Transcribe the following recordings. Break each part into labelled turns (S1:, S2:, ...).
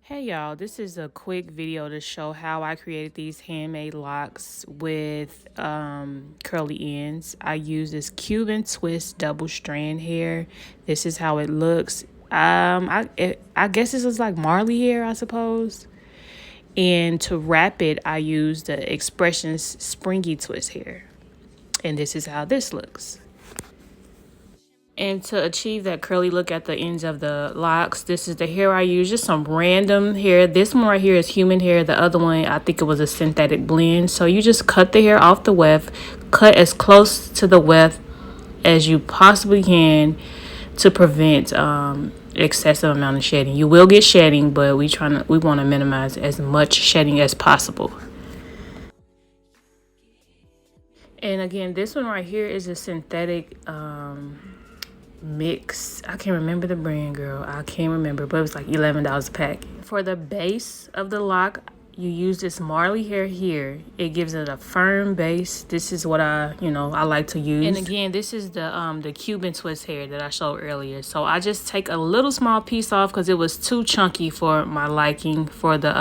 S1: Hey y'all, this is a quick video to show how I created these handmade locks with curly ends. I use this Cuban twist double strand hair. This is how it looks. I guess this is like Marley hair, I suppose. And to wrap it, I use the Xpressions springy twist hair. And this is how this looks. And to achieve that curly look at the ends of the locks, this is the hair I use. Just some random hair. This one right here is human hair. The other one, I think it was a synthetic blend. So you just cut the hair off the weft. Cut as close to the weft as you possibly can to prevent excessive amount of shedding. You will get shedding, but we want to minimize as much shedding as possible. And again, this one right here is a synthetic mix. I can't remember the brand, girl. I can't remember, but it was like $11 a pack. For the base of the lock, you use this Marley hair here. It gives it a firm base. This is what I like to use. And again, this is the Cuban twist hair that I showed earlier. So I just take a little small piece off because it was too chunky for my liking for the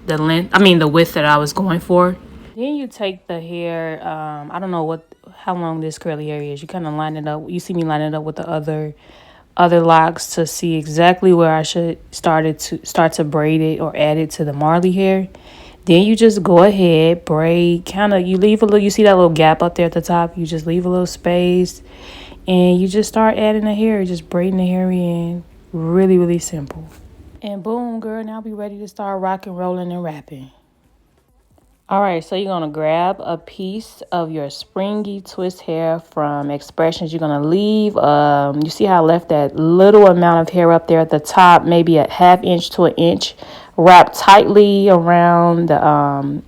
S1: length. I mean the width that I was going for. Then you take the hair, I don't know how long this curly hair is. You kind of line it up. You see me line it up with the other locks to see exactly where I should start to braid it or add it to the Marley hair. Then you just go ahead, braid, you leave a little, you see that little gap up there at the top? You just leave a little space and you just start adding the hair, just braiding the hair in. Really, really simple. And boom, girl, now be ready to start rocking, rolling, and wrapping. All right, so you're going to grab a piece of your springy twist hair from Xpressions. You're going to leave, you see how I left that little amount of hair up there at the top, maybe a ½ inch to an inch. Wrap tightly around at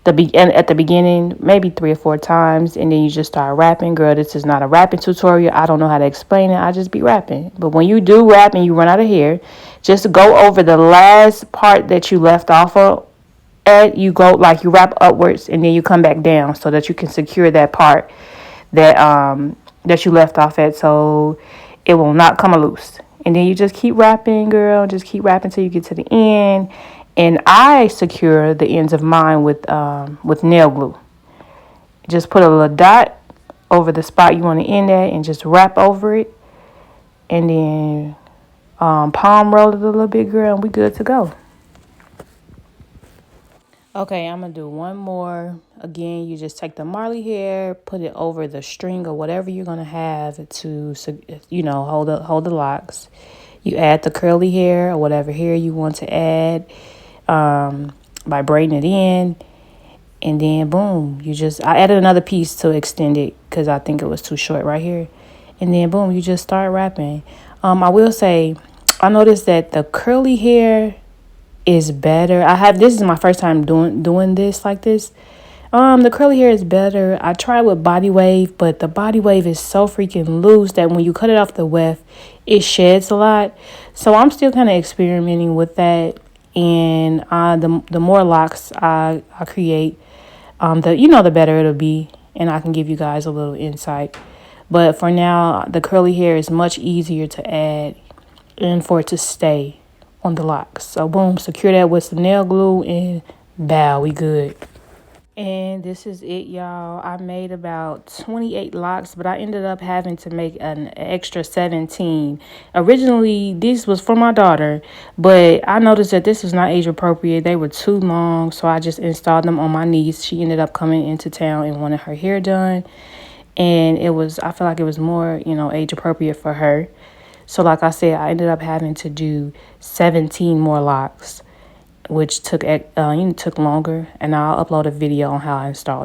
S1: the beginning, maybe 3 or 4 times, and then you just start wrapping. Girl, this is not a wrapping tutorial. I don't know how to explain it. I just be wrapping. But when you do wrap and you run out of hair, just go over the last part that you left off of. You go like you wrap upwards and then you come back down so that you can secure that part that you left off at, so it will not come loose. And then you just keep wrapping, girl. Just keep wrapping till you get to the end. And I secure the ends of mine with nail glue. Just put a little dot over the spot you want to end at and just wrap over it. And then palm roll it a little bit, girl, and we good to go. Okay, I'm going to do one more. Again, you just take the Marley hair, put it over the string or whatever you're going to have to, hold the locks. You add the curly hair or whatever hair you want to add by braiding it in. And then, boom, I added another piece to extend it because I think it was too short right here. And then, boom, you just start wrapping. I will say, I noticed that the curly hair is better. This is my first time doing this like this. The curly hair is better. I tried with body wave, but the body wave is so freaking loose that when you cut it off the weft, it sheds a lot. So I'm still kind of experimenting with that. And the more locks I create, the better it'll be, and I can give you guys a little insight. But for now, the curly hair is much easier to add and for it to stay on the locks. So boom, secure that with some nail glue and bow, we good. And this is it, y'all. I made about 28 locks, but I ended up having to make an extra 17. Originally, this was for my daughter, but I noticed that this was not age appropriate. They were too long, so I just installed them on my niece. She ended up coming into town and wanted her hair done, and I feel like it was more, age appropriate for her. So like I said, I ended up having to do 17 more locks, which took longer, and I'll upload a video on how I installed